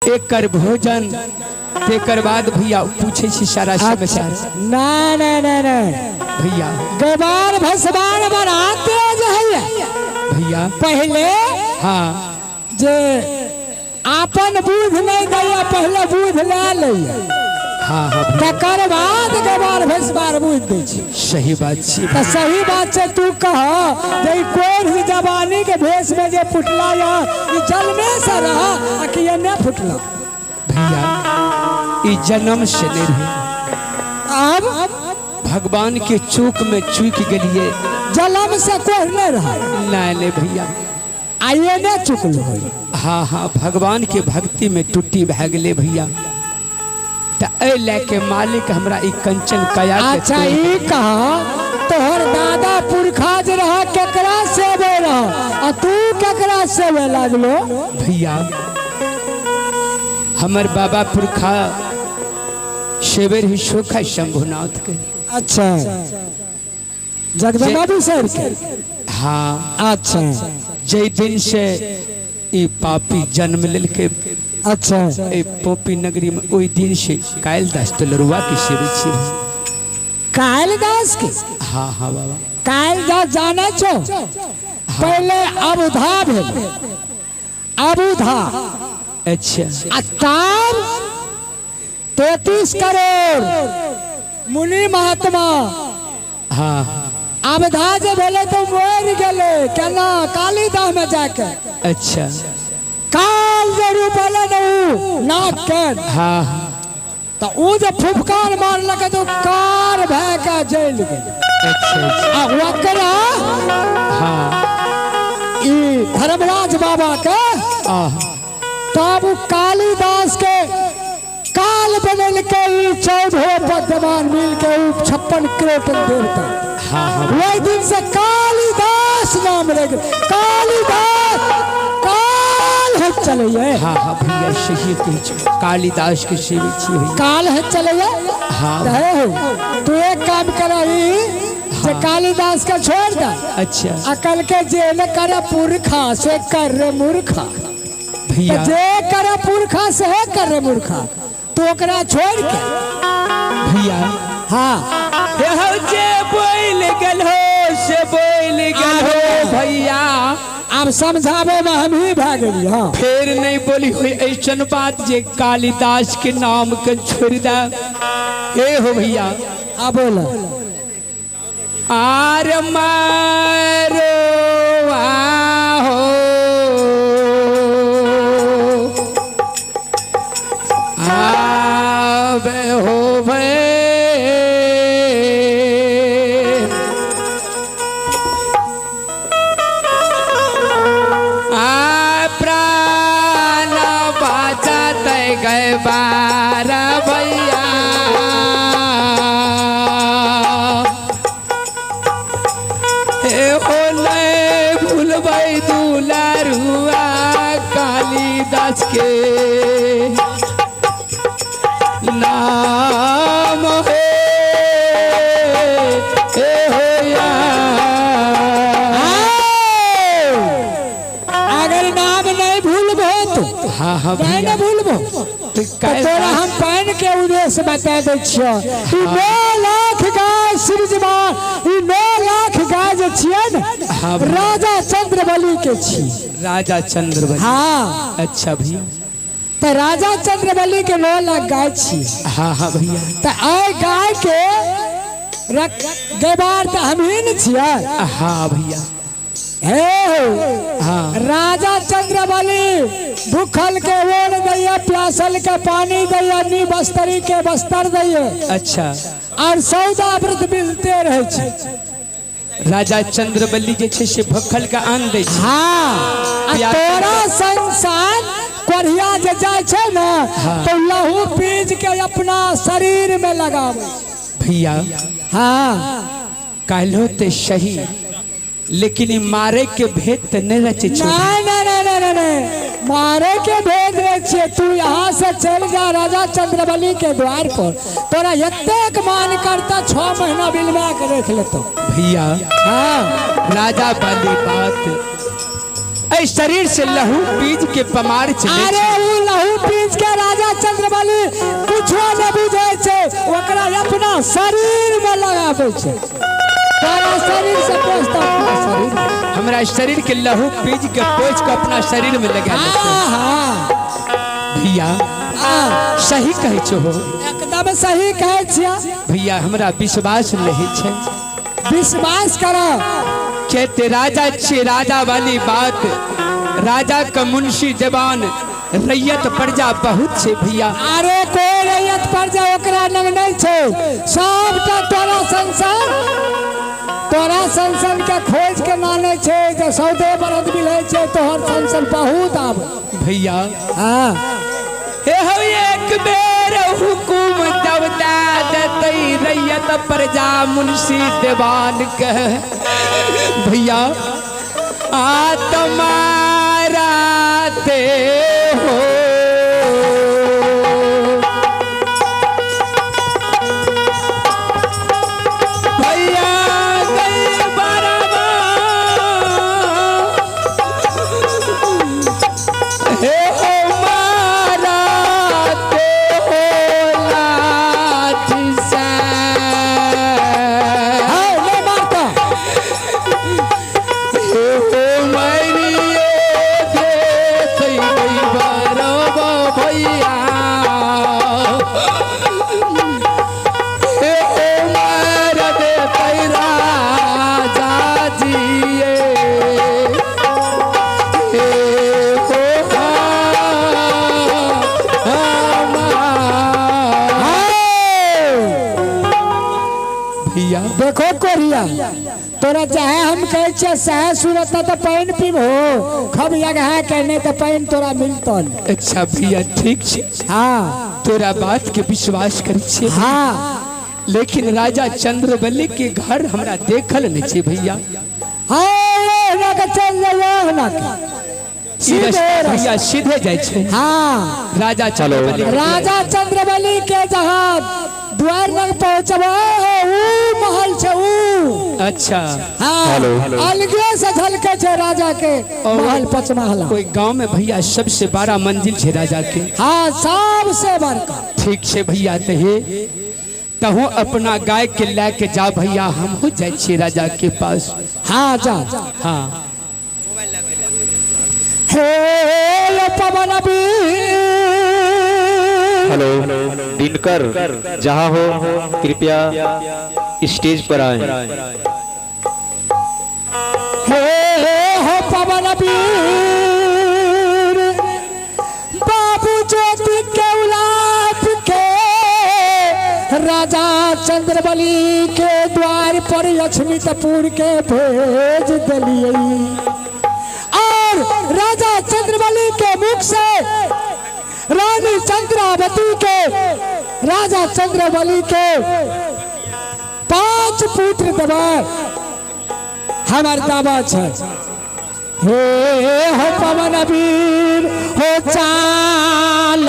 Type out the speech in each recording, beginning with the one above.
एक कर भोजन तेकर बाद भैया पूछे सारा समाचार। भैया गवार भसवान बनाते भैया पहले हाँ जे आपन बुध नहीं दैया पहले बुध ले लिया। हाँ हाँ तकर बाद गवार भसवान बुध दे। सही बात तो सही बात से तू कह कोई जवानी के भेष में जे फुटला या जल में से रहा कि ये न फुटला। भैया इस जन्म से नहीं रहे, अब भगवान के चूक में चूक गलिए जलम से कोई नहीं रहा। नहीं भैया आइए न चुकल हो। हाँ हाँ भगवान के भक्ति में टूटी भै गए भैया। तो लेके मालिक हमरा ई कंचन कया। अच्छा ई कहा तोहर दादा पुरखा जे रहा केकरा सेवे रहा और तू केकरा सेवे लागलो। भैया हमर बाबा पुरखा सेवेर ही सोखा शंभुनाथ के। अच्छा जगदम्बाभिषेक के। हाँ अच्छा जय दिन से ई पापी जन्म लेके। अच्छा पोपी नगरी में ओई दिन से कालिदास तलरुआ की सेवी छी। कालिदास के। हाँ हाँ बाबा कालिदास जाने छो। पहले अबुधा भेल अबुधा। अच्छा अतार 33 करोड़ मुनि महात्मा। हाँ अबुधा जे भेले तो मर गेले केना कालिदास में जाके। अच्छा काल जरूर बोले नाक के। हाँ तो वो जब फुफकार मार लगे तो कार भय का जेल गए। अच्छा वकरा हाँ ई धर्मराज बाबा के तब कालिदास के काल बनल के 14 पद्मान मिल के 56 करोड़ देवता। हाँ हाँ वही दिन से कालिदास नाम रख कालिदास चले। हाँ हाँ भैया सही कालिदास के सेवी छी। काल है चले। हाँ तू एक काम करा जे कालिदास का छोड़ दा। अच्छा अकल के जेल करे पुरखा से कर मूर्खा। भैया जे करे पुरखा से है कर मूर्खा तो ओकरा छोड़ के। भैया हाँ जे बोल गल हो से बोल गल हो भैया। अब समझावे में हम ही भाग गई। हाँ फिर नहीं बोली हुई ऐसन बात जे कालिदास के नाम के छोड़ दा। हे हो भैया अब बोला आर मारो आहो आवे हो भे गए बारा भैया। भूल भाई दुलारुआ कालिदास के नाम है अगर नाम नहीं भूलबो तो। हाँ हाँ भैया भूलबो तोरा हम पान के उद्देश्य बता दे छियो। 9 लाख गाय सिरजमान 9 लाख गाय जे छिए न राजा चंद्रबली के छी। राजा चंद्रबली। हाँ अच्छा भैया तो राजा चंद्रबली के 9 लाख गाय छी। हाँ हाँ भैया तो आई गाय के गवार तो हम ही न छिए। हाँ भैया हाँ राजा चंद्रबली भूखल के ओढ़ दैया प्यासल के पानी दैया नी बस्तरी के बस्तर दैया। अच्छा और सौदा व्रत मिलते रहे। राजा चंद्रबली जे छे से भूखल का अन्न दे। हाँ तोरा संसार कोढ़िया जे जाय छे ना तो लहू पीज के अपना शरीर में लगावे भैया। हाँ कहलो ते सही लेकिन मारे के भेद तो नहीं रचे। नहीं मारे के भेद रचे। तू यहाँ से चल जा राजा चंद्रबली के द्वार पर तोरा यत्तेक मान करता 6 महीना बिलवा के रख लेतो भैया। हाँ राजा वाली बात शरीर से लहू पीज के पमार चले। अरे वो लहू पीज के शरीर में लगावे छे। तोरा शरीर से पोछता अपना शरीर, हमरा शरीर के लहू पीज के पोछ के अपना शरीर में लगा लेते। भैया सही कहे छो, एकदम सही कहे छिया भैया। हमरा विश्वास नहीं छे। विश्वास करो कहते राजा छे, राजा वाली बात, राजा का मुंशी जवान, रैयत प्रजा बहुत छे भैया। अरे कोई रैयत प्रजा ओकरा लग नहीं छे, सबटा तोरा संसन के खोज के माने छे। जो सौदे बरद मिले छे तोहर संसन बहुत आब भैया। हां हे हो एक बेर हुकुम दवता देतई रैयत प्रजा मुंशी देवान कह भैया। आ तुम्हारा ते हो भैया गई बरबा हे देखो कोरिया तोरा चाहे हम कहे छे सह सूरत तो पानी पीबो, खब जगह कहने तो पानी तोरा मिलतन। अच्छा भैया ठीक छे। हाँ तोरा बात के विश्वास करे छे। हाँ लेकिन राजा चंद्रवली के घर हमरा देखल नहीं छे भैया। हाँ ना के चल जाओ ना भैया सीधे जाय छे। हाँ राजा चंद्रवली के जहाँ द्वार लग पहुँचबो महल छे ऊ। अच्छा हाँ अलगे से झलके छे राजा के महल 5 महला। कोई गांव में भैया सबसे बड़ा मंजिल छे राजा के। हाँ सबसे बड़का। ठीक छे भैया। तहु अपना गाय के लेके जा भैया, हम हो जाए छे राजा के पास। हाँ जा। हाँ हे पवन हेलो दिनकर, जहाँ हो कृपया स्टेज पर आए। हे पवन वीर बाबू ज्योति के उलाप के राजा चंद्रवली के द्वार पर लक्ष्मीपुर के भेज दिलिए। और राजा चंद्रवली के मुख से रानी चंद्रावती के, राजा चंद्रवली के 5 पुत्र देवा हमार दावा छे। हे हो पवन वीर हो चालाए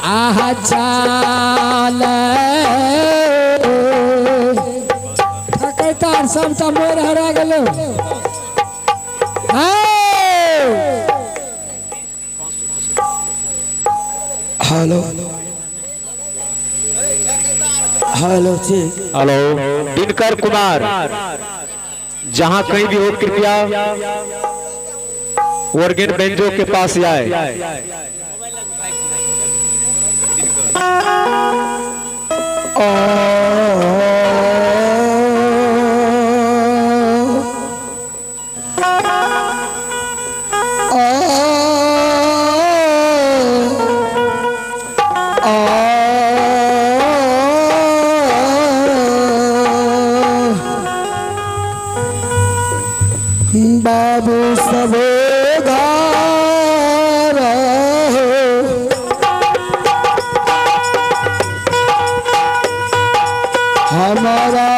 आहा चाले तार सबटा मोर हरा गेलो। हेलो हेलो जी। हेलो दिनकर कुमार, जहाँ कहीं भी हो कृपया वर्गेन बेंजो के पास आए। बाबू सबे हमारा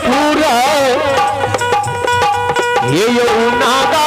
पूरा ये यमुना का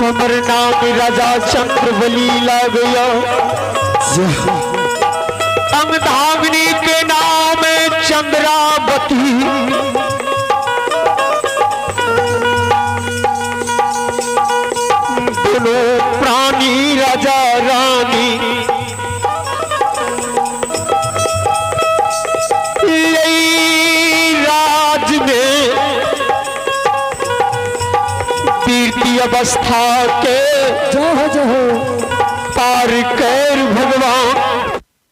हमर नाम राजा चंद्रबली लग गया अंगधावनी के नाम चंद्रावती दोनों प्राणी राजा रानी राज में कीर्ति अवस्था के जो हो